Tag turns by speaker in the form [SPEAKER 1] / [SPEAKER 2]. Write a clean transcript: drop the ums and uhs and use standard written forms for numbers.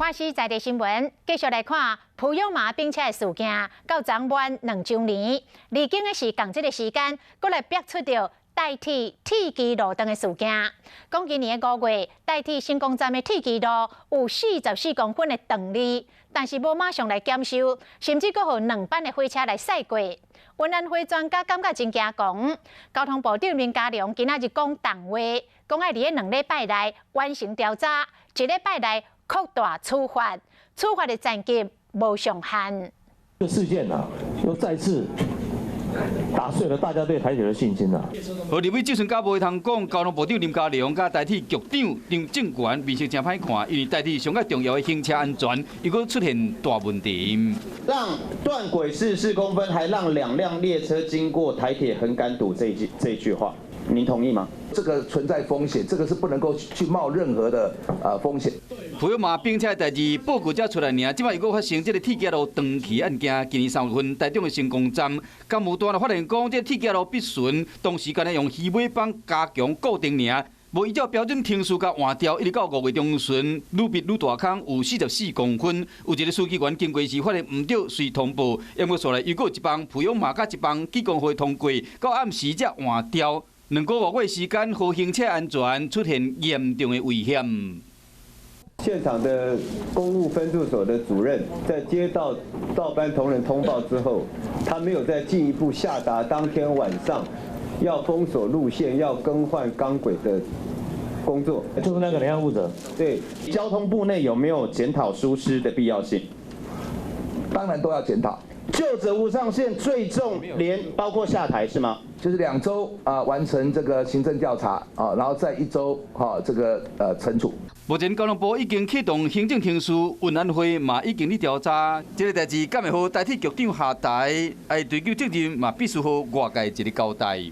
[SPEAKER 1] 花西在地新闻，继续来看普悠玛冰车的事件，到昨晚2周年。历经的是共这个时间，搁来逼出着代替铁基路灯的事件。讲今年的5月，代替新公站的铁基路有44公分的断裂，但是无马上来检修，甚至搁互2班的火车来驶过。运安会专家感觉真惊恐。交通部长林佳龙今仔日讲重话，讲要伫2礼拜内完成调查，1礼拜内扩大处罚，处罚的层级无上限。
[SPEAKER 2] 这个事件啊，又再次打碎了大家对台铁的信心啊！
[SPEAKER 3] 和立委质询甲无会通讲，交通部长林佳龙甲代替局长张正权面色真歹看，因为代替上较重要的行车安全，又搁出现大问题。
[SPEAKER 4] 让断轨44公分，还让2辆列车经过台铁横杆堵这一句话，您同意吗？
[SPEAKER 5] 这个存在风险，这个是不能够去冒任何的风险。
[SPEAKER 3] 普悠玛冰车的代志报告才出来尔，即摆又搁发生这个铁架路断气案件。今年3月份，台中的成功站干务段发现讲，这铁架路必顺，当时干咧用鱼尾绑加强固定尔，无依照标准停驶甲换掉，一直到5月中旬，愈逼愈大坑，有44公分。有一个司机员经过时发现唔对，随通报，因为所来又搁有一帮普悠玛甲一帮技工会通过，到暗时才换掉。2个多月时间，和行车安全出现严重的危险。
[SPEAKER 6] 现场的公务分驻所的主任在接到倒班同仁通报之后，他没有再进一步下达当天晚上要封锁路线、要更换钢轨的工作。
[SPEAKER 2] 就是那个人要负责。
[SPEAKER 6] 对，
[SPEAKER 4] 交通部内有没有检讨疏失的必要性？
[SPEAKER 5] 当然都要检讨。
[SPEAKER 4] 就责无上限，最重连包括下台是吗？
[SPEAKER 5] 就是2周完成这个行政调查然后再1周这个惩处。
[SPEAKER 3] 目前交通部已经启动行政程序，运安会嘛已经咧调查，这个代志敢会好代替局长下台，对究责任嘛必须好外界一个交代。